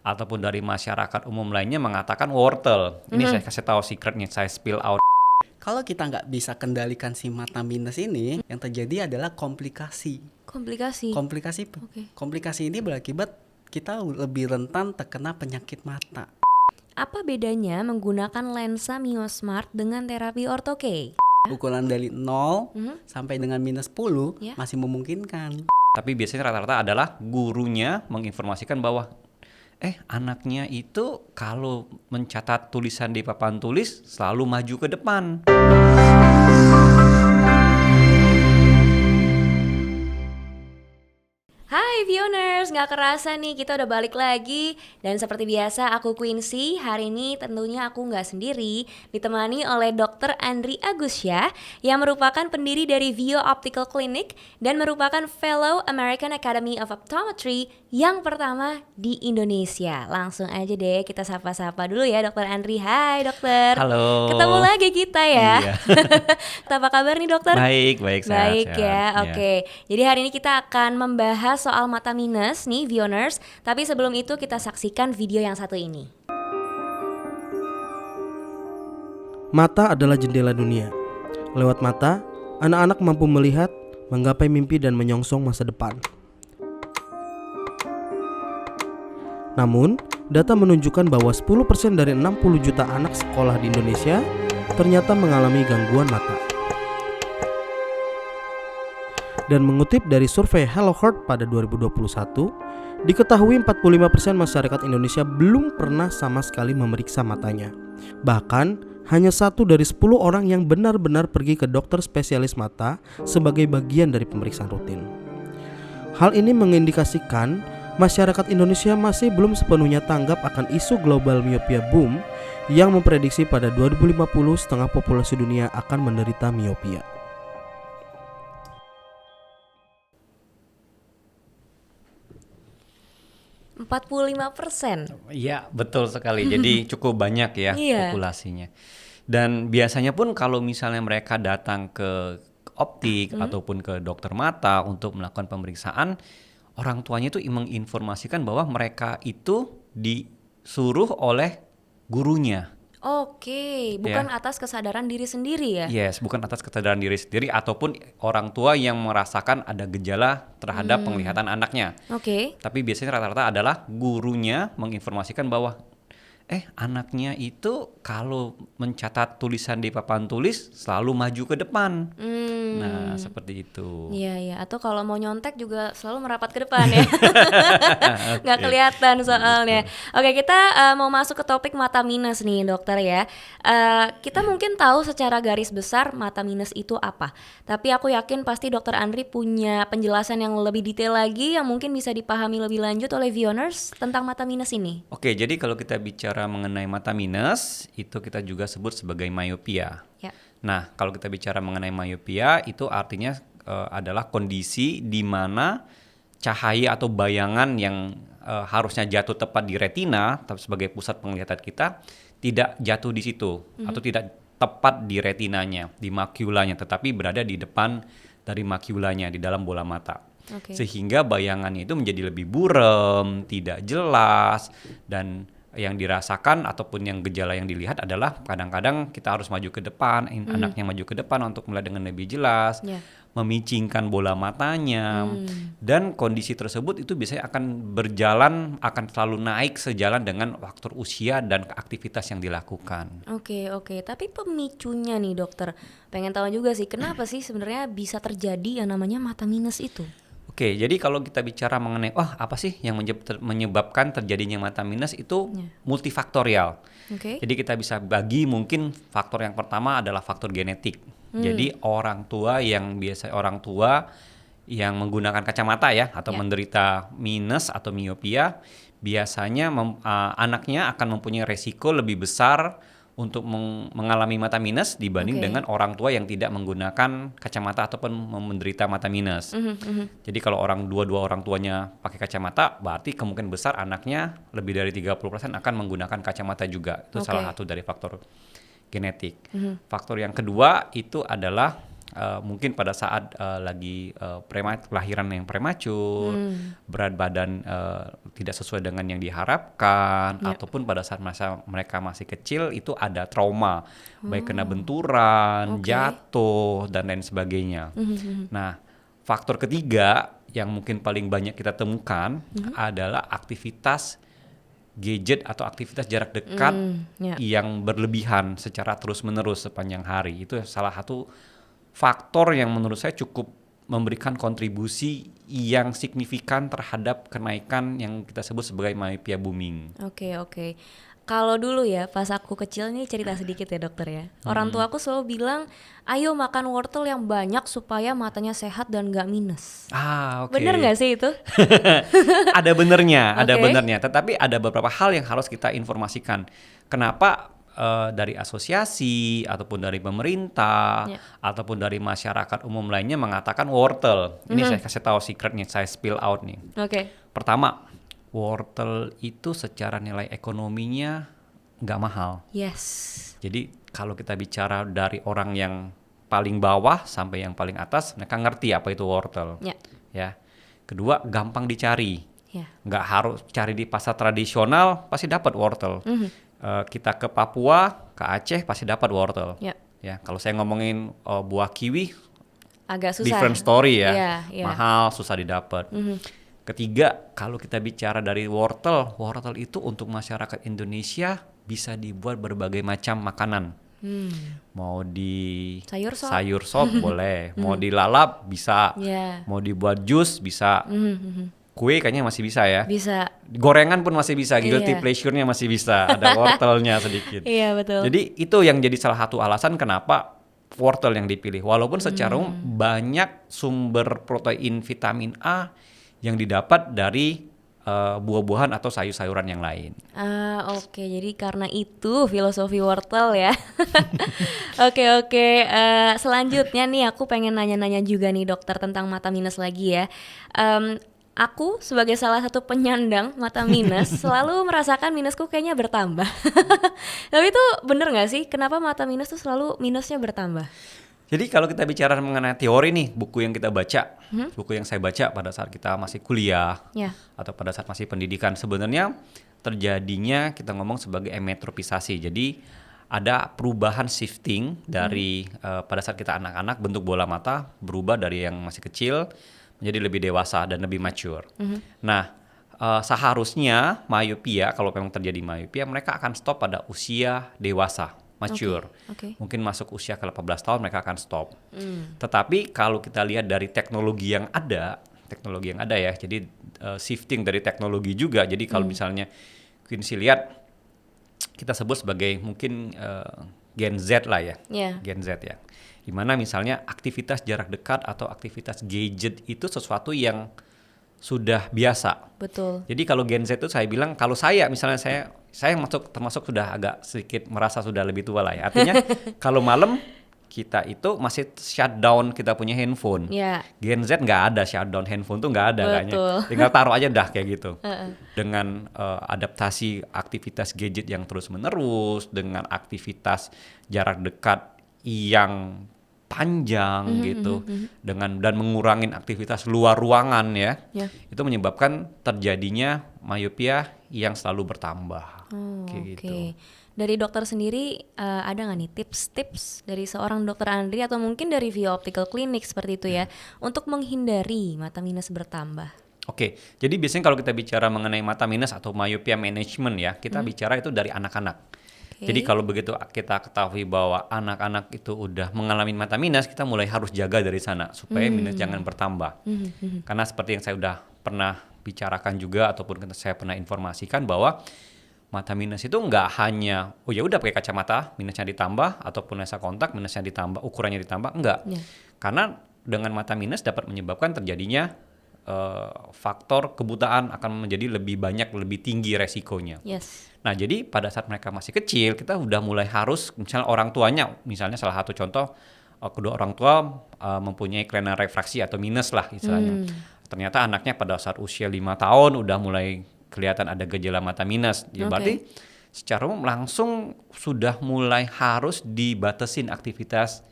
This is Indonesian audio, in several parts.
ataupun dari masyarakat umum lainnya mengatakan wortel. Ini saya kasih tahu secretnya, saya spill out. Kalau kita nggak bisa kendalikan si mata minus ini, yang terjadi adalah komplikasi. Komplikasi. Oke. Komplikasi ini berakibat kita lebih rentan terkena penyakit mata. Apa bedanya menggunakan lensa Miosmart dengan terapi ortho-K? Ukuran dari 0 sampai dengan minus 10 Ya. masih memungkinkan. Tapi biasanya rata-rata adalah gurunya menginformasikan bahwa anaknya itu kalau mencatat tulisan di papan tulis selalu maju ke depan. Hai Vioners, gak kerasa nih kita udah balik lagi. Dan seperti biasa aku Quincy. Hari ini tentunya aku gak sendiri, ditemani oleh Dr. Andri Agusya yang merupakan pendiri dari Vio Optical Clinic dan merupakan Fellow American Academy of Optometry yang pertama di Indonesia. Langsung aja deh kita sapa-sapa dulu ya Dr. Andri. Hai dokter. Halo. Ketemu lagi kita ya. Iya. Apa kabar nih dokter? Baik, sehat. Baik ya, oke. Jadi hari ini kita akan membahas soal mata minus nih Vioners. Tapi sebelum itu kita saksikan video yang satu ini. Mata adalah jendela dunia. Lewat mata, anak-anak mampu melihat, menggapai mimpi dan menyongsong masa depan. Namun, data menunjukkan bahwa 10% dari 60 juta anak sekolah di Indonesia ternyata mengalami gangguan mata. Dan mengutip dari survei Hello Heart pada 2021, diketahui 45% masyarakat Indonesia belum pernah sama sekali memeriksa matanya. Bahkan, hanya 1 dari 10 orang yang benar-benar pergi ke dokter spesialis mata sebagai bagian dari pemeriksaan rutin. Hal ini mengindikasikan masyarakat Indonesia masih belum sepenuhnya tanggap akan isu global myopia boom yang memprediksi pada 2050 setengah populasi dunia akan menderita myopia. Iya, betul sekali. Jadi cukup banyak ya Iya. populasinya. Dan biasanya pun kalau misalnya mereka datang ke optik ataupun ke dokter mata untuk melakukan pemeriksaan, orang tuanya itu menginformasikan bahwa mereka itu disuruh oleh gurunya. Oke, bukan atas kesadaran diri sendiri ya? Yes, bukan atas kesadaran diri sendiri ataupun orang tua yang merasakan ada gejala terhadap penglihatan anaknya. Oke. Tapi biasanya rata-rata adalah gurunya menginformasikan bahwa anaknya itu kalau mencatat tulisan di papan tulis selalu maju ke depan. Nah, seperti itu. Iya, atau kalau mau nyontek juga selalu merapat ke depan ya. Nggak kelihatan soalnya. Oke, kita mau masuk ke topik mata minus nih dokter ya. Kita mungkin tahu secara garis besar mata minus itu apa. Tapi aku yakin pasti dokter Andri punya penjelasan yang lebih detail lagi yang mungkin bisa dipahami lebih lanjut oleh Vioners tentang mata minus ini. Oke, jadi kalau kita bicara mengenai mata minus, itu kita juga sebut sebagai myopia. Ya. Nah, kalau kita bicara mengenai myopia, itu artinya adalah kondisi di mana cahaya atau bayangan yang harusnya jatuh tepat di retina, sebagai pusat penglihatan kita, tidak jatuh di situ atau tidak tepat di retinanya, di makulanya, tetapi berada di depan dari makulanya, di dalam bola mata. Oke. Sehingga bayangannya itu menjadi lebih buram, tidak jelas, dan yang dirasakan ataupun yang gejala yang dilihat adalah kadang-kadang kita harus maju ke depan, anaknya maju ke depan untuk melihat dengan lebih jelas, memicingkan bola matanya, dan kondisi tersebut itu biasanya akan berjalan, akan selalu naik sejalan dengan faktor usia dan aktivitas yang dilakukan. Oke, tapi pemicunya nih dokter, pengen tahu juga sih kenapa sih sebenarnya bisa terjadi yang namanya mata minus itu? Oke, jadi kalau kita bicara mengenai apa sih yang menyebabkan terjadinya mata minus itu multifaktorial. Oke. Jadi kita bisa bagi mungkin faktor yang pertama adalah faktor genetik. Jadi orang tua yang menggunakan kacamata ya atau menderita minus atau miopia biasanya anaknya akan mempunyai resiko lebih besar untuk mengalami mata minus dibanding dengan orang tua yang tidak menggunakan kacamata ataupun menderita mata minus. Jadi kalau dua orang tuanya pakai kacamata, berarti kemungkinan besar anaknya lebih dari 30% akan menggunakan kacamata juga. Itu salah satu dari faktor genetik. Faktor yang kedua itu adalah mungkin pada saat lagi kelahiran yang prematur, berat badan tidak sesuai dengan yang diharapkan, ataupun pada saat mereka masih kecil itu ada trauma, baik kena benturan, jatuh dan lain sebagainya. Nah, faktor ketiga yang mungkin paling banyak kita temukan adalah aktivitas gadget atau aktivitas jarak dekat yang berlebihan secara terus-menerus sepanjang hari. Itu salah satu faktor yang menurut saya cukup memberikan kontribusi yang signifikan terhadap kenaikan yang kita sebut sebagai myopia booming. Oke. Kalau dulu ya, pas aku kecil nih cerita sedikit ya dokter ya. Orang tua aku selalu bilang, ayo makan wortel yang banyak supaya matanya sehat dan gak minus. Oke. Bener gak sih itu? Ada benernya. Tetapi ada beberapa hal yang harus kita informasikan. Kenapa dari asosiasi ataupun dari pemerintah ataupun dari masyarakat umum lainnya mengatakan wortel. Ini saya kasih tahu secretnya, saya spill out nih. Pertama, wortel itu secara nilai ekonominya nggak mahal. Yes. Jadi kalau kita bicara dari orang yang paling bawah sampai yang paling atas, mereka ngerti apa itu wortel. Ya. Kedua, gampang dicari. Nggak harus cari di pasar tradisional, pasti dapat wortel. Kita ke Papua, ke Aceh, pasti dapat wortel. Ya. Kalau saya ngomongin buah kiwi, agak susah. Different story ya. Yeah. Mahal, susah didapat. Ketiga, kalau kita bicara dari wortel itu untuk masyarakat Indonesia bisa dibuat berbagai macam makanan. Mau di sayur sop boleh, mau dilalap bisa, mau dibuat jus bisa, kue kayaknya masih bisa ya. Bisa. Gorengan pun masih bisa, guilty pleasure-nya masih bisa, ada wortelnya sedikit. Iya betul. Jadi itu yang jadi salah satu alasan kenapa wortel yang dipilih. Walaupun secara umum banyak sumber protein vitamin A yang didapat dari buah-buahan atau sayur-sayuran yang lain. Oke. Jadi karena itu filosofi wortel ya. Oke. Selanjutnya nih aku pengen nanya-nanya juga nih dokter tentang mata minus lagi ya. Aku sebagai salah satu penyandang mata minus selalu merasakan minusku kayaknya bertambah. Tapi itu bener gak sih? Kenapa mata minus tuh selalu minusnya bertambah? Jadi kalau kita bicara mengenai teori nih, buku yang kita baca, buku yang saya baca pada saat kita masih kuliah atau pada saat masih pendidikan, sebenarnya terjadinya kita ngomong sebagai emetropisasi. Jadi ada perubahan shifting dari pada saat kita anak-anak, bentuk bola mata berubah dari yang masih kecil menjadi lebih dewasa dan lebih mature. Nah, seharusnya myopia, kalau memang terjadi myopia, mereka akan stop pada usia dewasa. Mature. Mungkin masuk usia ke 18 tahun mereka akan stop. Tetapi kalau kita lihat dari teknologi yang ada ya, jadi shifting dari teknologi juga. Jadi kalau misalnya Quincy lihat, kita sebut sebagai mungkin Gen Z lah ya, Gen Z ya. Dimana misalnya aktivitas jarak dekat atau aktivitas gadget itu sesuatu yang sudah biasa. Betul. Jadi kalau Gen Z itu saya bilang, kalau saya misalnya saya termasuk sudah agak sedikit merasa sudah lebih tua lah ya. Artinya kalau malam kita itu masih shutdown kita punya handphone. Gen Z nggak ada shutdown handphone tuh nggak ada kayaknya. Tinggal taruh aja dah kayak gitu. Dengan adaptasi aktivitas gadget yang terus menerus, dengan aktivitas jarak dekat yang panjang gitu, dan mengurangin aktivitas luar ruangan ya, itu menyebabkan terjadinya myopia yang selalu bertambah. Gitu. Dari dokter sendiri ada nggak nih tips-tips dari seorang dokter Andri atau mungkin dari Via Optical Clinic seperti itu ya, untuk menghindari mata minus bertambah? Oke, jadi biasanya kalau kita bicara mengenai mata minus atau myopia management ya, kita bicara itu dari anak-anak. Jadi kalau begitu kita ketahui bahwa anak-anak itu udah mengalami mata minus, kita mulai harus jaga dari sana supaya minus jangan bertambah. Karena seperti yang saya udah pernah bicarakan juga ataupun saya pernah informasikan bahwa mata minus itu nggak hanya ya udah pakai kacamata minusnya ditambah ataupun lensa kontak minusnya ditambah, ukurannya ditambah, enggak. Karena dengan mata minus dapat menyebabkan terjadinya faktor kebutaan akan menjadi lebih banyak, lebih tinggi resikonya. Nah, jadi pada saat mereka masih kecil, kita udah mulai harus, misalnya orang tuanya, misalnya salah satu contoh, kedua orang tua mempunyai kelainan refraksi atau minus lah istilahnya. Ternyata anaknya pada saat usia 5 tahun udah mulai kelihatan ada gejala mata minus. Ya berarti secara umum langsung sudah mulai harus dibatasin aktivitas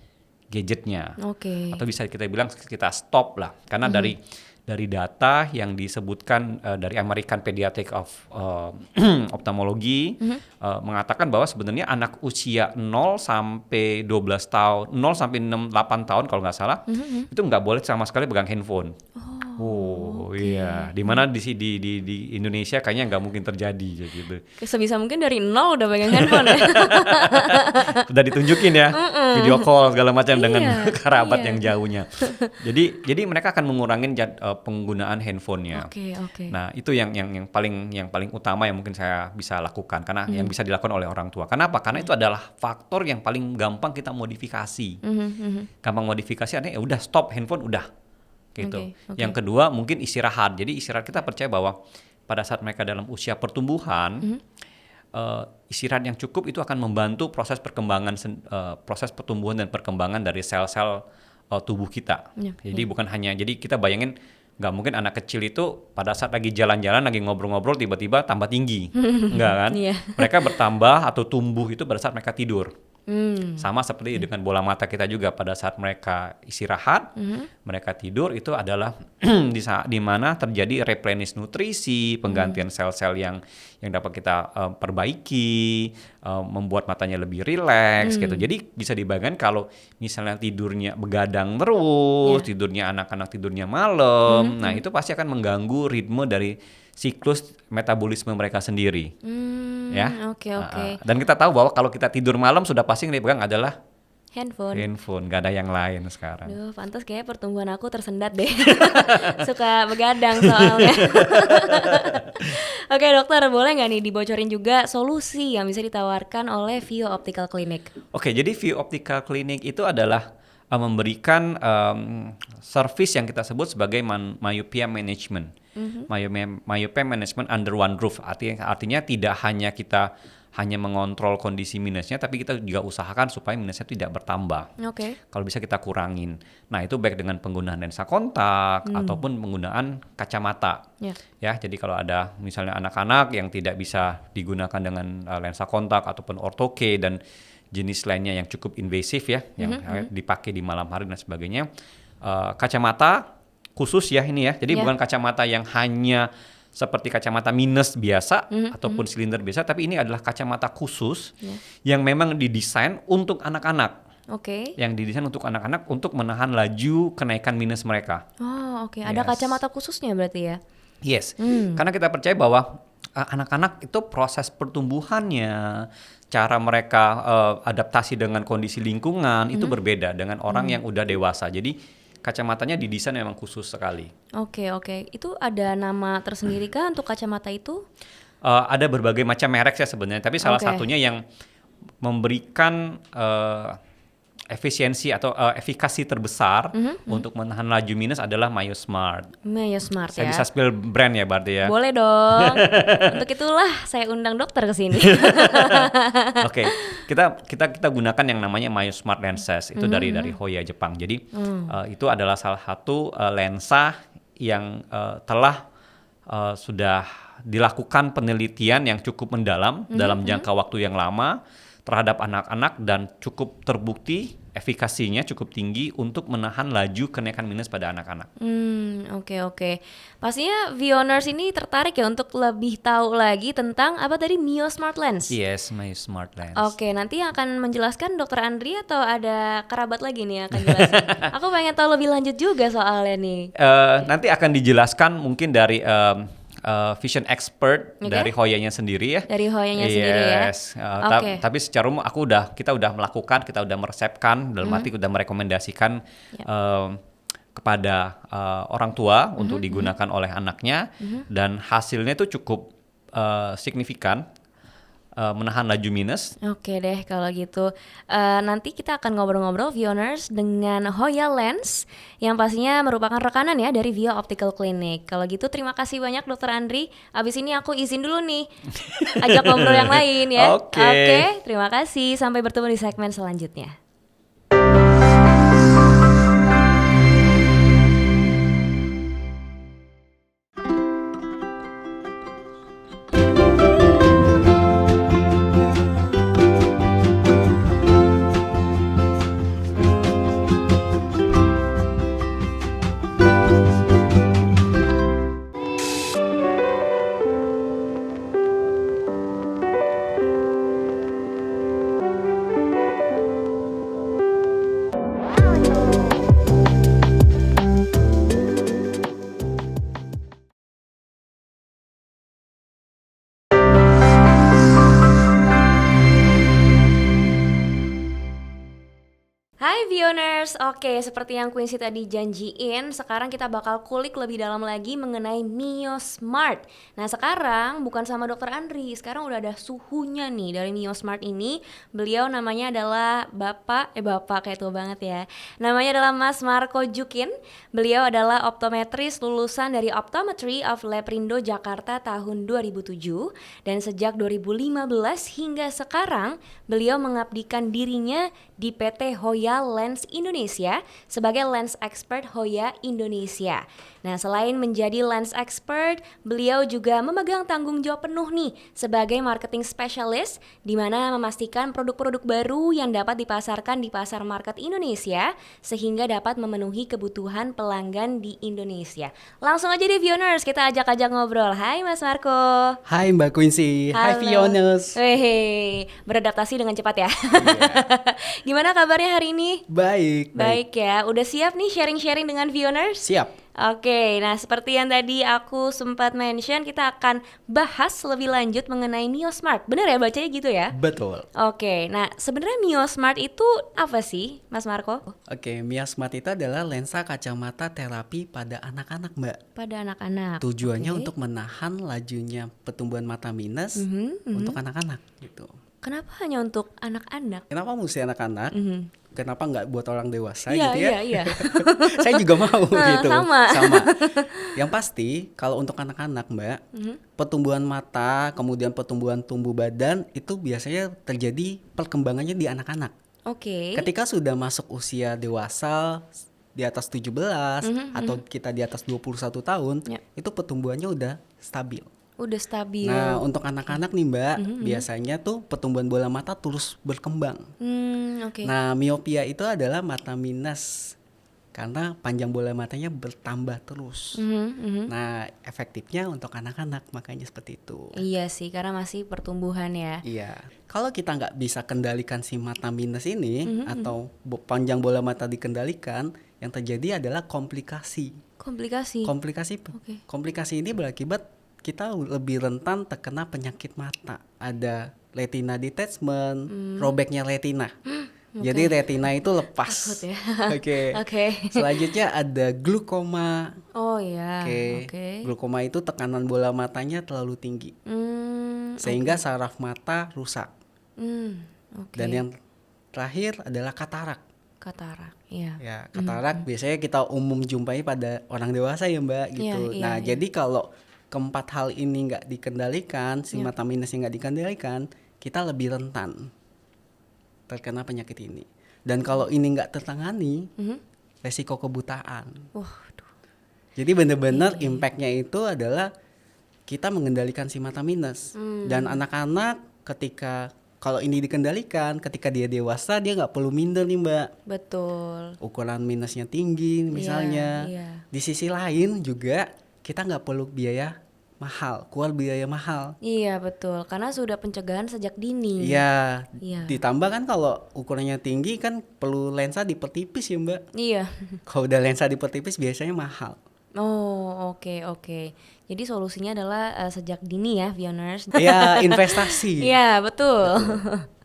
gadgetnya. Oke. Atau bisa kita bilang kita stop lah, karena dari data yang disebutkan dari American Pediatric of Ophthalmology mengatakan bahwa sebenarnya anak usia 0 sampai 12 tahun, 0 sampai 8 tahun kalau nggak salah, itu nggak boleh sama sekali pegang handphone. Iya, dimana di Indonesia kayaknya nggak mungkin terjadi kayak gitu. Sebisa mungkin dari 0 udah pegang handphone ya. Udah ditunjukin ya, video call segala macam dengan Iya, kerabat iya. yang jauhnya. Jadi mereka akan mengurangin penggunaan handphonenya. Oke. Nah, itu yang paling utama yang mungkin saya bisa lakukan, karena yang bisa dilakukan oleh orang tua. Kenapa? Karena itu adalah faktor yang paling gampang kita modifikasi. Gampang modifikasi artinya ya udah stop handphone udah. Gitu. Oke. Yang kedua mungkin istirahat. Jadi istirahat, kita percaya bahwa pada saat mereka dalam usia pertumbuhan, istirahat yang cukup itu akan membantu proses perkembangan, proses pertumbuhan dan perkembangan dari sel-sel tubuh kita. Jadi bukan hanya, jadi kita bayangin nggak mungkin anak kecil itu pada saat lagi jalan-jalan, lagi ngobrol-ngobrol tiba-tiba tambah tinggi, enggak kan? Iya. Mereka bertambah atau tumbuh itu pada saat mereka tidur. Sama seperti dengan bola mata kita juga, pada saat mereka istirahat, mereka tidur, itu adalah di mana terjadi replenish nutrisi, penggantian sel-sel yang dapat kita perbaiki, membuat matanya lebih rileks gitu. Jadi bisa dibayangkan kalau misalnya tidurnya begadang terus, tidurnya anak-anak tidurnya malam, nah itu pasti akan mengganggu ritme dari siklus metabolisme mereka sendiri. Ya. Oke. Dan kita tahu bahwa kalau kita tidur malam sudah pasti yang dipegang adalah Handphone. Gak ada yang lain sekarang. Duh, pantas kayaknya pertumbuhan aku tersendat deh. Suka begadang soalnya. Oke dokter, boleh nggak nih dibocorin juga solusi yang bisa ditawarkan oleh View Optical Clinic? Oke, jadi View Optical Clinic itu adalah memberikan service yang kita sebut sebagai myopia management. Myopia management under one roof. Artinya tidak hanya kita mengontrol kondisi minusnya, tapi kita juga usahakan supaya minusnya tidak bertambah. Oke. Kalau bisa kita kurangin. Nah, itu baik dengan penggunaan lensa kontak ataupun penggunaan kacamata. Ya, jadi kalau ada misalnya anak-anak yang tidak bisa digunakan dengan lensa kontak ataupun ortho-K dan jenis lainnya yang cukup invasif ya, yang dipakai di malam hari dan sebagainya. Kacamata khusus ya ini ya. Jadi bukan kacamata yang hanya seperti kacamata minus biasa ataupun silinder biasa, tapi ini adalah kacamata khusus yang memang didesain untuk anak-anak. Oke. Yang didesain untuk anak-anak untuk menahan laju kenaikan minus mereka. Oh, oke. Ada Yes. kacamata khususnya berarti ya? Yes, karena kita percaya bahwa anak-anak itu proses pertumbuhannya, cara mereka adaptasi dengan kondisi lingkungan itu berbeda dengan orang yang udah dewasa. Jadi kacamatanya didesain memang khusus sekali. Oke. Itu ada nama tersendiri kah untuk kacamata itu? Ada berbagai macam merek ya sebenarnya, tapi salah Oke. satunya yang memberikan efisiensi atau efikasi terbesar untuk menahan laju minus adalah MyoSmart. MyoSmart Saya ya. bisa spill brand ya berarti ya. Boleh dong. Untuk itulah saya undang dokter ke sini. Oke, kita gunakan yang namanya MyoSmart lenses itu dari Hoya Jepang. Jadi itu adalah salah satu lensa yang telah sudah dilakukan penelitian yang cukup mendalam dalam jangka waktu yang lama terhadap anak-anak dan cukup terbukti efikasinya cukup tinggi untuk menahan laju kenaikan minus pada anak-anak. Oke. Pastinya Vioners ini tertarik ya untuk lebih tahu lagi tentang apa tadi MyoSmart Lens. Yes, MyoSmart lens. Oke, nanti yang akan menjelaskan Dokter Andri atau ada kerabat lagi nih yang akan jelasin? Aku pengen tahu lebih lanjut juga soalnya nih. Nanti akan dijelaskan mungkin dari vision expert Oke. dari Hoya-nya sendiri ya. Dari Hoya-nya sendiri ya. Yes. Oke. Tapi secara umum kita udah melakukan, kita udah meresepkan, dalam arti udah merekomendasikan kepada orang tua untuk digunakan oleh anaknya, dan hasilnya itu cukup signifikan. Menahan laju minus. Oke deh kalau gitu. Nanti kita akan ngobrol-ngobrol Vioners dengan Hoya Lens yang pastinya merupakan rekanan ya dari Vio Optical Clinic. Kalau gitu terima kasih banyak Dokter Andri. Abis ini aku izin dulu nih ajak ngobrol yang lain ya. Oke. Terima kasih. Sampai bertemu di segmen selanjutnya. Hai Vioners, oke seperti yang Quincy tadi janjiin, sekarang kita bakal kulik lebih dalam lagi mengenai Mio Smart. Nah sekarang bukan sama Dokter Andri, sekarang udah ada suhunya nih dari Mio Smart ini. Beliau namanya adalah Bapak kayak tua banget ya. Namanya adalah Mas Marco Jukin. Beliau adalah optometris lulusan dari Optometry of Leprindo Jakarta tahun 2007. Dan sejak 2015 hingga sekarang, beliau mengabdikan dirinya di PT Hoya Lens Indonesia sebagai lens expert Hoya Indonesia. Nah, selain menjadi lens expert, beliau juga memegang tanggung jawab penuh nih sebagai marketing specialist, di mana memastikan produk-produk baru yang dapat dipasarkan di pasar market Indonesia sehingga dapat memenuhi kebutuhan pelanggan di Indonesia. Langsung aja deh Vioners, kita ajak-ajak ngobrol. Hai Mas Marco. Hai Mbak Quincy, hai Halo. Fioners. Wehe, beradaptasi dengan cepat ya. Gimana kabarnya hari ini? Baik. Baik ya, udah siap nih sharing-sharing dengan Vioners? Siap. Oke, nah seperti yang tadi aku sempat mention, kita akan bahas lebih lanjut mengenai Mio Smart. Bener ya bacanya gitu ya? Betul. Oke, nah sebenarnya Mio Smart itu apa sih, Mas Marco? Oke, Mio Smart itu adalah lensa kacamata terapi pada anak-anak, Mbak. Pada anak-anak. Tujuannya Oke. untuk menahan lajunya pertumbuhan mata minus untuk anak-anak gitu. Kenapa hanya untuk anak-anak? Kenapa mesti anak-anak? Kenapa nggak buat orang dewasa Iya, gitu ya? iya. Saya juga mau gitu. sama. Yang pasti kalau untuk anak-anak, Mbak, pertumbuhan mata, kemudian pertumbuhan tumbuh badan itu biasanya terjadi perkembangannya di anak-anak. Oke. Ketika sudah masuk usia dewasa di atas 17 atau kita di atas 21 tahun, Ya. itu pertumbuhannya udah stabil. Udah stabil. Nah, untuk anak-anak nih, Mbak, biasanya tuh pertumbuhan bola mata terus berkembang. Oke. Nah, miopia itu adalah mata minus karena panjang bola matanya bertambah terus. Nah, efektifnya untuk anak-anak makanya seperti itu. Iya sih, karena masih pertumbuhan ya. Iya. Kalau kita nggak bisa kendalikan si mata minus ini atau panjang bola mata dikendalikan, yang terjadi adalah komplikasi. Komplikasi. Oke. Komplikasi ini berakibat kita lebih rentan terkena penyakit mata. Ada retina detachment, robeknya retina. Jadi retina itu lepas. Takut ya. Oke. Oke. Selanjutnya ada glukoma. Oh iya. Oke. Glukoma itu tekanan bola matanya terlalu tinggi sehingga saraf mata rusak. Oke. Dan yang terakhir adalah katarak. Katarak. Iya. Ya, katarak biasanya kita umum jumpai pada orang dewasa ya, Mbak, gitu. Iya, Nah, iya. jadi kalau keempat hal ini nggak dikendalikan, si mata minusnya nggak dikendalikan, kita lebih rentan terkena penyakit ini. Dan kalau ini nggak tertangani, resiko kebutaan. Waduh. Jadi benar-benar impactnya itu adalah kita mengendalikan si mata minus. Dan anak-anak ketika kalau ini dikendalikan, ketika dia dewasa dia nggak perlu minder nih, Mbak. Betul. Ukuran minusnya tinggi misalnya. Iya. Di sisi lain juga kita nggak perlu mahal, keluar biaya mahal. Iya betul, karena sudah pencegahan sejak dini. Iya. Iya. Ditambah kan kalau ukurannya tinggi kan perlu lensa dipertipis ya, Mbak. Iya. Kalau udah lensa dipertipis biasanya mahal. Oh oke. Jadi solusinya adalah sejak dini ya, Vioners. Ya, investasi. Iya betul.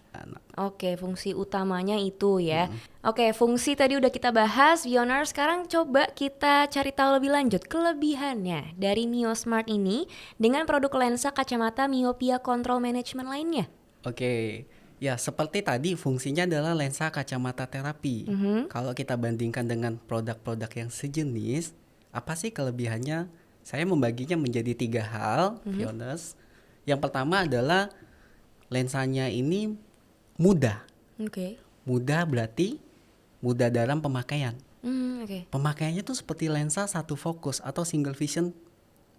Anak. Oke, fungsi utamanya itu ya. Oke, fungsi tadi udah kita bahas, Vioners. Sekarang coba kita cari tahu lebih lanjut kelebihannya dari Mio Smart ini dengan produk lensa kacamata miopia control management lainnya. Oke. Ya, seperti tadi fungsinya adalah lensa kacamata terapi. Kalau kita bandingkan dengan produk-produk yang sejenis, apa sih kelebihannya? Saya membaginya menjadi 3 hal, Vioners. Yang pertama adalah lensanya ini mudah. Oke. Mudah berarti mudah dalam pemakaian. Oke. Pemakaiannya tuh seperti lensa satu fokus atau single vision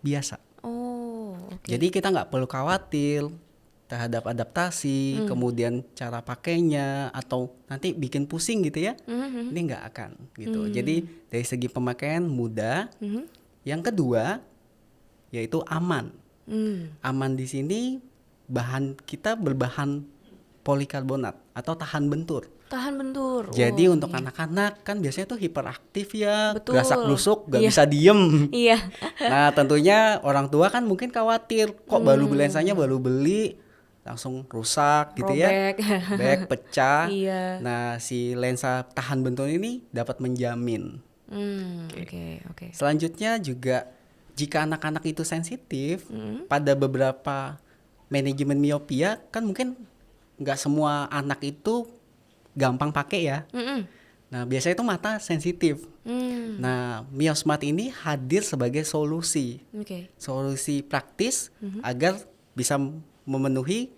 biasa. Oh, oke. Jadi kita nggak perlu khawatir terhadap adaptasi, kemudian cara pakainya atau nanti bikin pusing gitu ya. Ini nggak akan gitu. Jadi dari segi pemakaian mudah. Yang kedua yaitu aman. Aman di sini bahan kita berbahan polikarbonat atau tahan bentur. Tahan bentur. Jadi Oh, untuk iya. anak-anak kan biasanya tuh hiperaktif ya, Betul. gasak-gusuk, gak Iya. bisa diem. Iya. Nah tentunya orang tua kan mungkin khawatir, kok baru beli lensanya baru beli, langsung rusak gitu ya. Robek. Robek, pecah. Iya. Nah, si lensa tahan bentur ini dapat menjamin. Oke. Selanjutnya juga jika anak-anak itu sensitif pada beberapa manajemen miopia, kan mungkin nggak semua anak itu gampang pakai ya. Nah, biasanya itu mata sensitif. Nah, Miosmart ini hadir sebagai solusi. Solusi praktis agar bisa memenuhi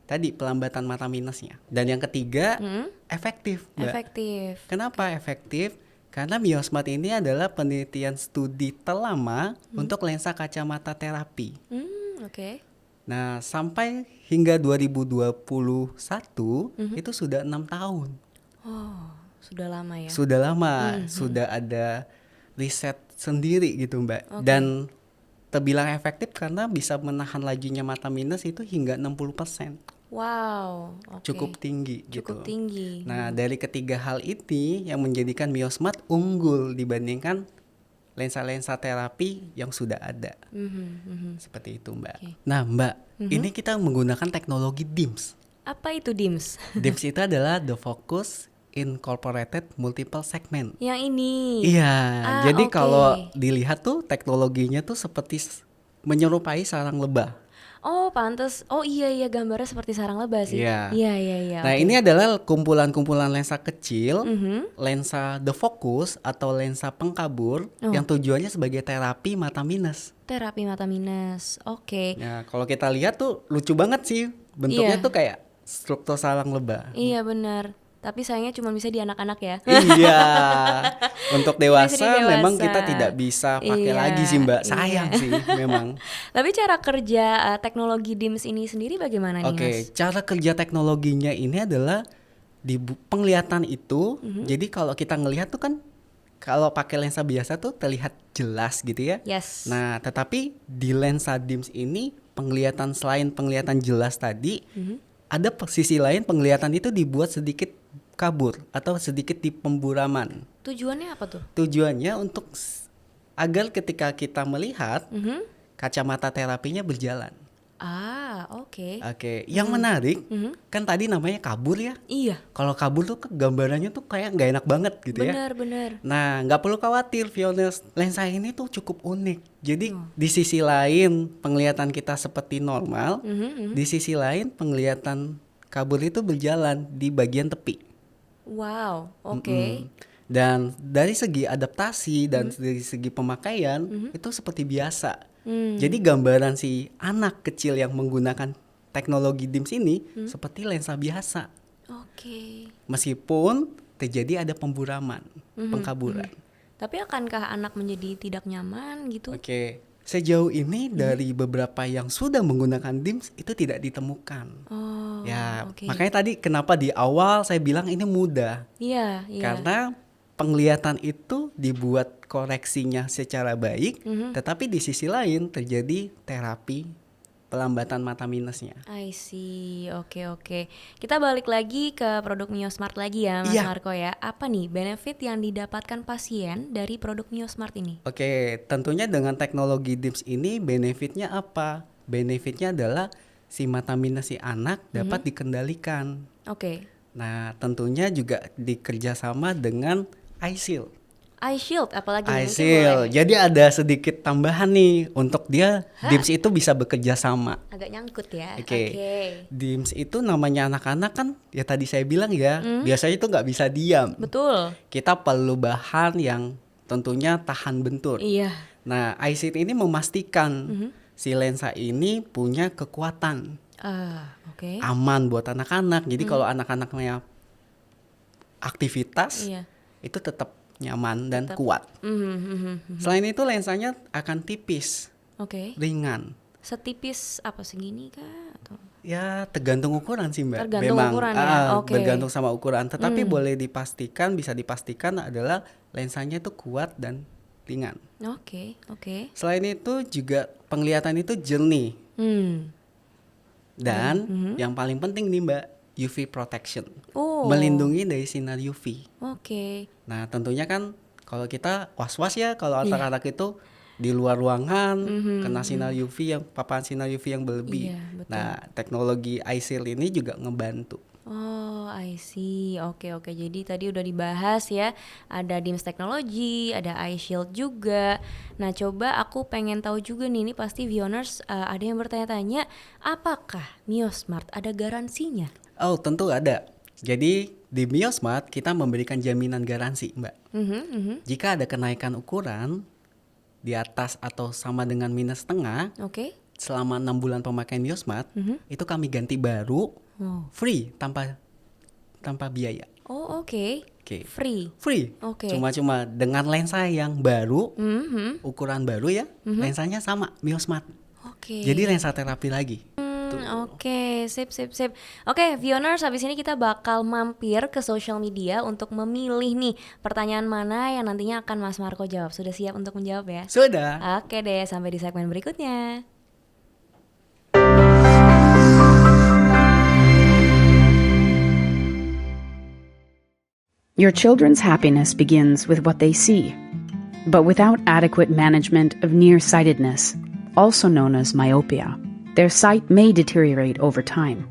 tadi pelambatan mata minusnya. Dan yang ketiga, efektif, Mbak. Efektif. Kenapa efektif? Karena Miosmart ini adalah penelitian studi terlama untuk lensa kacamata terapi. Oke. Nah, sampai hingga 2021 itu sudah 6 tahun. Oh, sudah lama ya. Sudah lama, sudah ada riset sendiri gitu, Mbak. Dan terbilang efektif karena bisa menahan lajunya mata minus itu hingga 60%. Wow, oke. Cukup tinggi Cukup gitu. tinggi. Nah, dari ketiga hal ini yang menjadikan Miosmart unggul dibandingkan lensa-lensa terapi yang sudah ada. Seperti itu, Mbak. Oke. Nah, Mbak, ini kita menggunakan teknologi DIMS. Apa itu DIMS? DIMS itu adalah The Focus Incorporated Multiple Segment. Yang ini. Iya, jadi oke. kalau dilihat tuh teknologinya tuh seperti menyerupai sarang lebah. Oh, pantes. Oh iya gambarnya seperti sarang lebah sih. Iya. Iya. Nah, oke. ini adalah kumpulan-kumpulan lensa kecil, lensa The Focus atau lensa pengkabur yang tujuannya sebagai terapi mata minus. Terapi mata minus. Oke. Nah, kalau kita lihat tuh lucu banget sih, bentuknya Iya. tuh kayak struktur sarang lebah. Iya benar. Tapi sayangnya cuma bisa di anak-anak ya. Iya, untuk Bisa dewasa di dewasa. memang kita tidak bisa pakai Iya, lagi sih, Mbak. iya. Sayang sih memang. Tapi cara kerja teknologi DIMS ini sendiri bagaimana nih, Oke, Mas? cara kerja teknologinya ini adalah di penglihatan itu. Jadi kalau kita ngelihat tuh kan kalau pakai lensa biasa tuh terlihat jelas gitu ya. Yes. Nah, tetapi di lensa DIMS ini penglihatan selain penglihatan jelas tadi, ada sisi lain penglihatan itu dibuat sedikit kabur atau sedikit di pemburaman. Tujuannya apa tuh? Tujuannya untuk agar ketika kita melihat kacamata terapinya berjalan. Ah, oke. Oke, yang menarik kan tadi namanya kabur ya. Iya, Kalau kabur tuh gambarannya tuh kayak nggak enak banget gitu ya. benar. Nah, nggak perlu khawatir, Vioners. Lensa ini tuh cukup unik. Jadi di sisi lain penglihatan kita seperti normal, di sisi lain penglihatan kabur itu berjalan di bagian tepi. Wow, oke. Dan dari segi adaptasi dan dari segi pemakaian itu seperti biasa. Jadi gambaran si anak kecil yang menggunakan teknologi DIMS ini seperti lensa biasa. Oke. Meskipun terjadi ada pemburaman, pengkaburan. Tapi akankah anak menjadi tidak nyaman gitu? Oke. Sejauh ini dari beberapa yang sudah menggunakan DIMS itu tidak ditemukan. Oh, Ya, oke. makanya tadi kenapa di awal saya bilang ini mudah. Iya. Karena penglihatan itu dibuat koreksinya secara baik, tetapi di sisi lain terjadi terapi pelambatan mata minusnya. I see, oke. Kita balik lagi ke produk Miosmart lagi ya, Mas Iya. Marco ya. Apa nih benefit yang didapatkan pasien dari produk Miosmart ini? Oke, tentunya dengan teknologi DIMS ini benefitnya apa? Benefitnya adalah si mata minus si anak dapat dikendalikan. Oke. Nah, tentunya juga dikerjasama dengan eye shield. Eye shield, apalagi Eye mungkin shield. boleh Jadi ada sedikit tambahan nih untuk dia DIMS itu bisa bekerja sama. agak nyangkut ya. Oke. Oke. DIMS itu namanya anak-anak kan ya tadi saya bilang ya, biasanya itu nggak bisa diam. Betul. Kita perlu bahan yang tentunya tahan bentur. Iya. Nah, eye shield ini memastikan si lensa ini punya kekuatan, Oke. aman buat anak-anak. Jadi kalau anak-anaknya aktivitas Iya. itu tetap nyaman dan kuat. Selain itu lensanya akan tipis, Oke. ringan. Setipis apa segini kah? Atau? Ya tergantung ukuran sih Mbak. Tergantung ukuran ya, oke. Bergantung sama ukuran. Tetapi boleh dipastikan, bisa dipastikan adalah lensanya itu kuat dan ringan. Oke. Selain itu juga penglihatan itu jernih. Dan yang paling penting nih Mbak, UV protection. Oh. Melindungi dari sinar UV. Oke. Nah tentunya kan kalau kita was-was ya kalau anak-anak itu di luar ruangan kena sinar UV yang paparan sinar UV yang berlebih. Iya, betul. Nah, teknologi eye shield ini juga ngebantu. Oh, I see. Oke. Jadi tadi udah dibahas ya. Ada DIMS teknologi, ada eye shield juga. Nah, coba aku pengen tahu juga nih, ini pasti viewers ada yang bertanya-tanya, apakah Mio Smart ada garansinya? Oh, tentu ada. Jadi di Mio Smart kita memberikan jaminan garansi, Mbak. Jika ada kenaikan ukuran di atas atau sama dengan minus setengah, Oke. selama 6 bulan pemakaian Mio Smart, itu kami ganti baru, free tanpa biaya. Oh, oke. Oke. Free. Free. Oke. Cuma dengan lensa yang baru, ukuran baru ya, lensanya sama Mio Smart. Oke. Jadi lensa terapi lagi. Oke, sip. Oke, viewers, habis ini kita bakal mampir ke social media untuk memilih nih pertanyaan mana yang nantinya akan Mas Marco jawab. Sudah siap untuk menjawab ya? Sudah. Oke deh, sampai di segmen berikutnya. Your children's happiness begins with what they see. But without adequate management of nearsightedness, also known as myopia, their sight may deteriorate over time.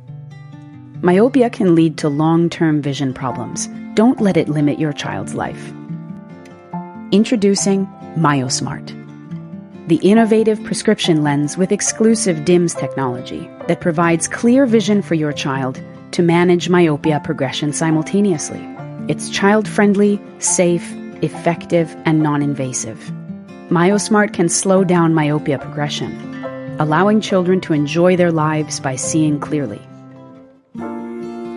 Myopia can lead to long-term vision problems. Don't let it limit your child's life. Introducing MyoSmart, the innovative prescription lens with exclusive DIMS technology that provides clear vision for your child to manage myopia progression simultaneously. It's child-friendly, safe, effective, and non-invasive. MyoSmart can slow down myopia progression, allowing children to enjoy their lives by seeing clearly.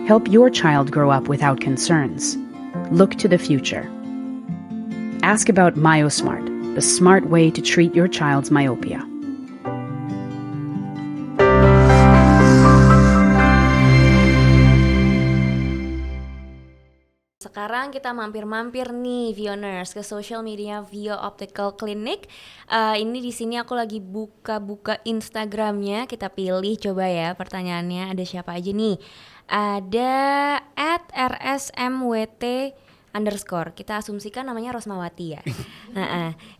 Help your child grow up without concerns. Look to the future. Ask about MyoSmart, the smart way to treat your child's myopia. Sekarang kita mampir-mampir nih viewers ke social media Vio Optical Clinic. Ini di sini aku lagi buka-buka Instagramnya. Kita pilih coba ya pertanyaannya, ada siapa aja nih. Ada @rsmwt_. Kita asumsikan namanya Rosmawati ya.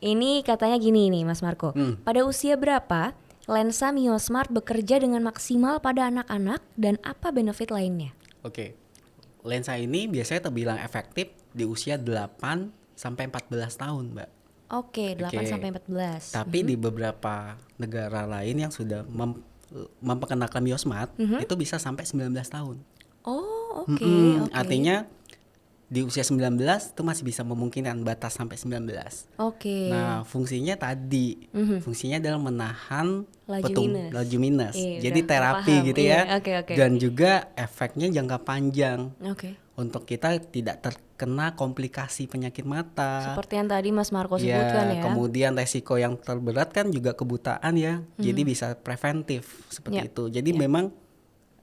Ini katanya gini nih Mas Marco. Pada usia berapa lensa Mio Smart bekerja dengan maksimal pada anak-anak dan apa benefit lainnya? Oke. Lensa ini biasanya terbilang efektif di usia 8 sampai 14 tahun, Mbak. Oke, 8 sampai 14. Tapi di beberapa negara lain yang sudah memperkenalkan Mio Smart, itu bisa sampai 19 tahun. Oh, oke. Artinya di usia 19 itu masih bisa memungkinkan batas sampai 19. Oke. Nah, fungsinya tadi, fungsinya adalah menahan Laju minus. Jadi udah terapi paham. gitu Iya, ya. oke. Dan juga efeknya jangka panjang. Oke. Untuk kita tidak terkena komplikasi penyakit mata. Seperti yang tadi Mas Marco sebutkan ya. Kemudian resiko yang terberat kan juga kebutaan ya. Jadi bisa preventif seperti itu. Jadi memang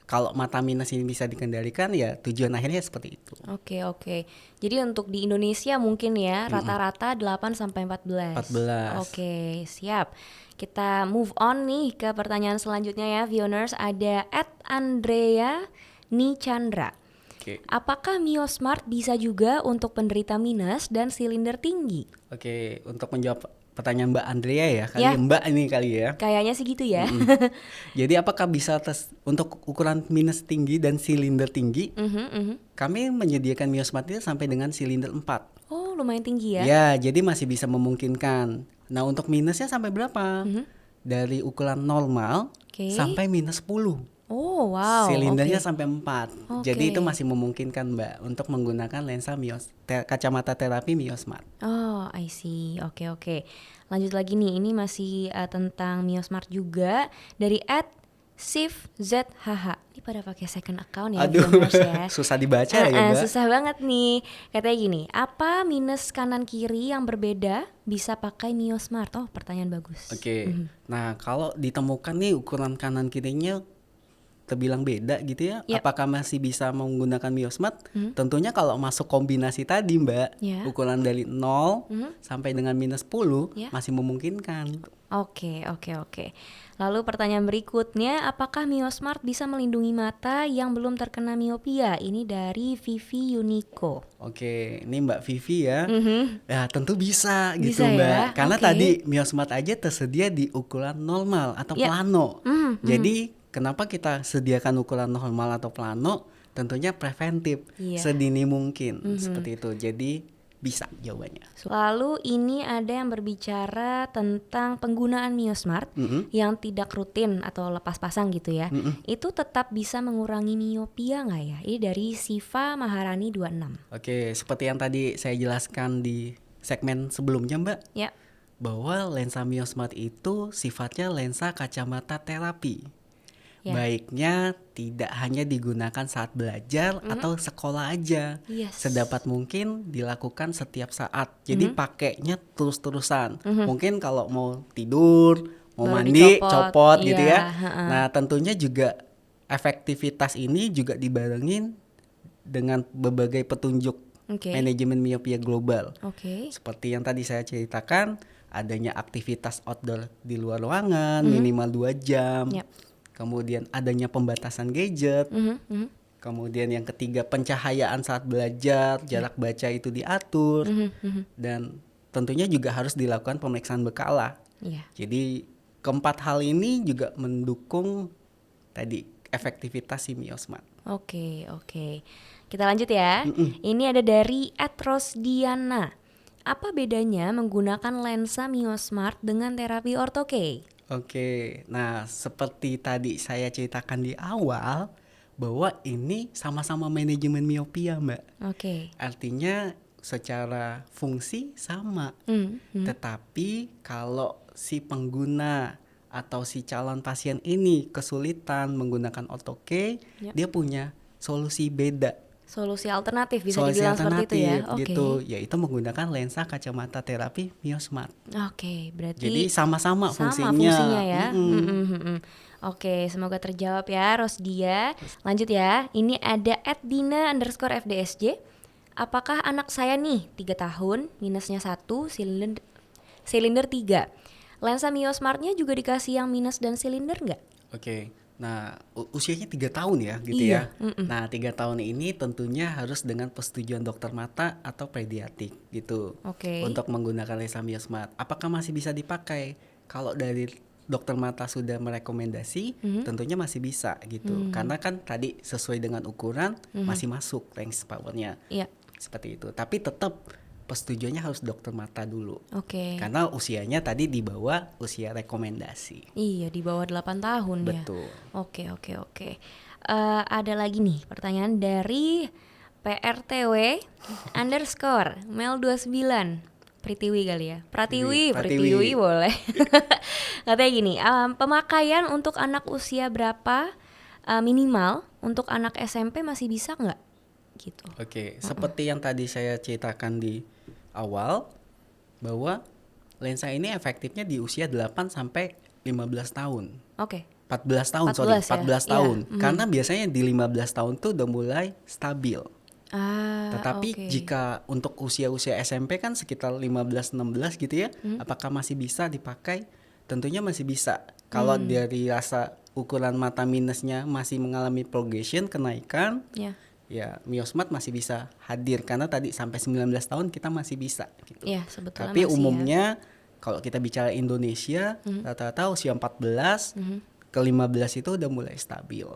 kalau mata minus ini bisa dikendalikan ya tujuan akhirnya seperti itu. Oke. Jadi untuk di Indonesia mungkin ya rata-rata 8 sampai 14. 14. Oke, siap. Kita move on nih ke pertanyaan selanjutnya ya, viewers. Ada @Andrea Nichandra. Oke. Apakah Mio Smart bisa juga untuk penderita minus dan silinder tinggi? Oke, untuk menjawab pertanyaan Mbak Andrea ya, Ya. Mbak ini kali ya. Kayaknya sih gitu ya. Jadi apakah bisa untuk ukuran minus tinggi dan silinder tinggi? Kami menyediakan Mio Smart itu sampai dengan silinder 4. Oh, lumayan tinggi ya. Ya, jadi masih bisa memungkinkan. Nah, untuk minusnya sampai berapa? Dari ukuran normal sampai minus 10. Oh, wow. Silindernya oke. sampai 4. Oke. Jadi itu masih memungkinkan, Mbak, untuk menggunakan lensa kacamata terapi Mio Smart. Oh, I see. Oke. Lanjut lagi nih, ini masih tentang Mio Smart juga dari @sifzhh. Ini pada pakai second account ya, Aduh, viewers ya. susah dibaca ya, Mbak. Susah banget nih. Katanya gini, apa minus kanan kiri yang berbeda bisa pakai Mio Smart? Oh, pertanyaan bagus. Oke. Nah, kalau ditemukan nih ukuran kanan kirinya terbilang beda gitu ya. Yap. Apakah masih bisa menggunakan Miosmart? Tentunya kalau masuk kombinasi tadi Mbak, Ya. ukuran dari 0 sampai dengan -10 Ya. masih memungkinkan. Oke. Lalu pertanyaan berikutnya, apakah Miosmart bisa melindungi mata yang belum terkena miopia? Ini dari Vivi Yuniko. Oke, ini Mbak Vivi ya. Ya tentu bisa gitu Bisa Mbak. ya, Karena oke. tadi Miosmart aja tersedia di ukuran normal atau Ya. plano. Jadi kenapa kita sediakan ukuran normal atau plano? Tentunya preventif, Iya. sedini mungkin seperti itu. Jadi bisa jawabannya. Lalu ini ada yang berbicara tentang penggunaan Miosmart yang tidak rutin atau lepas pasang gitu ya. Itu tetap bisa mengurangi miopia nggak ya? Ini dari Siva Maharani 26. Oke, seperti yang tadi saya jelaskan di segmen sebelumnya Mbak, Ya. bahwa lensa Miosmart itu sifatnya lensa kacamata terapi. Ya. Baiknya tidak hanya digunakan saat belajar atau sekolah aja. Yes. Sedapat mungkin dilakukan setiap saat. Jadi pakainya terus-terusan. Mungkin kalau mau tidur, mau Baru mandi, dicopot. copot gitu Iya, ya. Nah, tentunya juga efektivitas ini juga dibarengin dengan berbagai petunjuk Oke. manajemen miopia global. Oke. Seperti yang tadi saya ceritakan, adanya aktivitas outdoor di luar ruangan minimal 2 jam. Yap. Kemudian adanya pembatasan gadget. Kemudian yang ketiga, pencahayaan saat belajar, jarak baca itu diatur. Dan tentunya juga harus dilakukan pemeriksaan berkala. Iya. Jadi keempat hal ini juga mendukung tadi efektivitas si Miosmart. Oke. Kita lanjut ya. Ini ada dari @rosdiana. Apa bedanya menggunakan lensa Miosmart dengan terapi ortho-K? Oke, nah seperti tadi saya ceritakan di awal bahwa ini sama-sama manajemen miopia Mbak. Oke. Artinya secara fungsi sama, tetapi kalau si pengguna atau si calon pasien ini kesulitan menggunakan ortho-K, dia punya solusi beda. Solusi alternatif bisa Solusi dibilang seperti itu ya. alternatif gitu, yaitu menggunakan lensa kacamata terapi Miosmart. Oke, berarti Jadi sama-sama sama fungsinya. fungsinya ya. Oke, semoga terjawab ya Rosdia. Lanjut ya. Ini ada @dina_fdsj. Apakah anak saya nih 3 tahun, minusnya 1, silinder 3. Lensa Miosmartnya juga dikasih yang minus dan silinder nggak? Oke, nah usianya 3 tahun ya gitu Iya, ya. Nah 3 tahun ini tentunya harus dengan persetujuan dokter mata atau pediatrik gitu. Oke. Untuk menggunakan lensa Miosmart. Apakah masih bisa dipakai? Kalau dari dokter mata sudah merekomendasi, tentunya masih bisa gitu. Karena kan tadi sesuai dengan ukuran masih masuk lens powernya. Iya. Seperti itu. Tapi tetap persetujuannya harus dokter mata dulu. Oke. Karena usianya tadi di bawah usia rekomendasi. Iya, di bawah 8 tahun ya. Betul. Oke. Ada lagi nih pertanyaan dari PRTW _ Mel 29 Pritiwi kali ya. Pratiwi boleh. Katanya gini, pemakaian untuk anak usia berapa minimal untuk anak SMP masih bisa nggak? Gitu. Oke, seperti yang tadi saya ceritakan di awal bahwa lensa ini efektifnya di usia 8 sampai 15 tahun. Oke. 14 tahun, 14 ya? 14 tahun. Iya, Karena biasanya di 15 tahun tuh udah mulai stabil. Tetapi oke. jika untuk usia-usia SMP kan sekitar 15-16 gitu ya, apakah masih bisa dipakai? Tentunya masih bisa. Kalau dari rasa ukuran mata minusnya masih mengalami progression, kenaikan, ya Miosmart masih bisa hadir. Karena tadi sampai 19 tahun kita masih bisa gitu. Iya, sebetulnya Tapi masih umumnya kalau kita bicara Indonesia, rata-rata usia 14 ke 15 itu udah mulai stabil.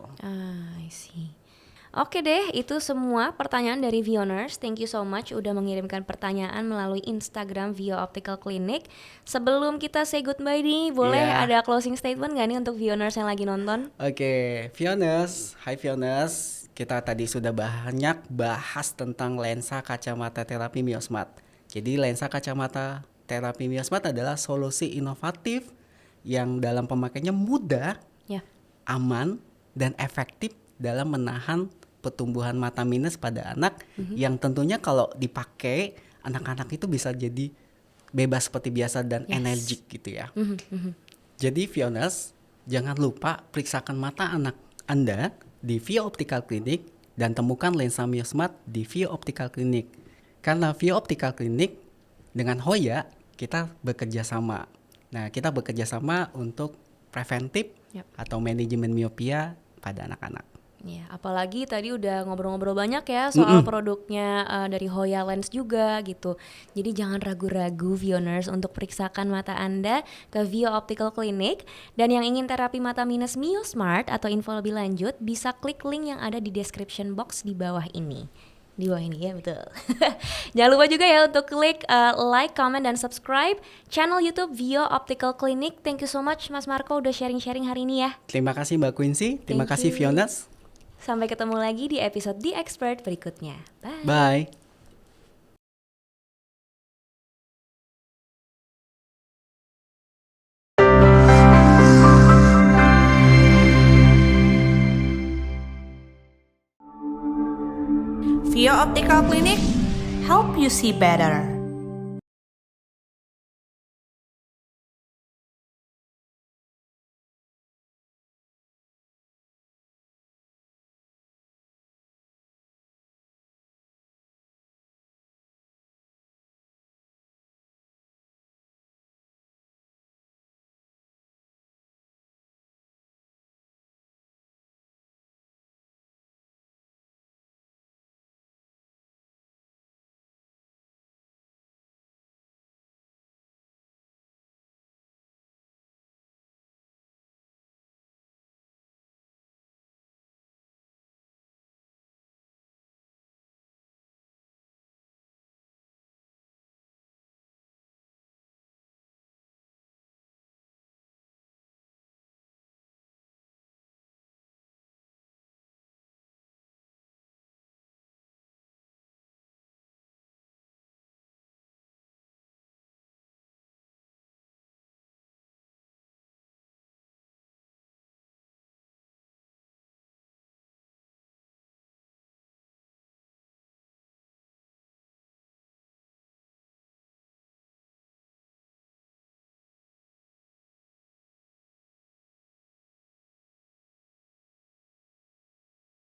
I see. Oke deh, itu semua pertanyaan dari Vioners. Thank you so much udah mengirimkan pertanyaan melalui Instagram Vio Optical Clinic. Sebelum kita say goodbye nih, boleh ada closing statement gak nih untuk Vioners yang lagi nonton? Oke, Vioners, hi Vioners. Kita tadi sudah banyak bahas tentang lensa kacamata terapi Miosmart. Jadi lensa kacamata terapi Miosmart adalah solusi inovatif yang dalam pemakaiannya mudah, aman, dan efektif dalam menahan pertumbuhan mata minus pada anak yang tentunya kalau dipakai anak-anak itu bisa jadi bebas seperti biasa dan energik gitu ya. Jadi Vioners, jangan lupa periksakan mata anak Anda di Vio Optical Clinic dan temukan lensa Mio Smart di Vio Optical Clinic. Karena Vio Optical Clinic dengan Hoya kita bekerja sama. Nah, kita bekerja sama untuk preventif atau manajemen miopia pada anak-anak. Ya, apalagi tadi udah ngobrol-ngobrol banyak ya soal produknya dari Hoya Lens juga gitu. Jadi jangan ragu-ragu Vioners untuk periksakan mata Anda ke Vio Optical Clinic. Dan yang ingin terapi mata minus Mio Smart atau info lebih lanjut bisa klik link yang ada di description box di bawah ini. Di bawah ini ya, betul. Jangan lupa juga ya untuk klik like, comment, dan subscribe channel YouTube Vio Optical Clinic. Thank you so much Mas Marco udah sharing-sharing hari ini ya. Terima kasih Mbak Quincy, terima Thank kasih you. Vioners. Sampai ketemu lagi di episode The Expert berikutnya. Bye. Bye. Vio Optical Clinic, help you see better.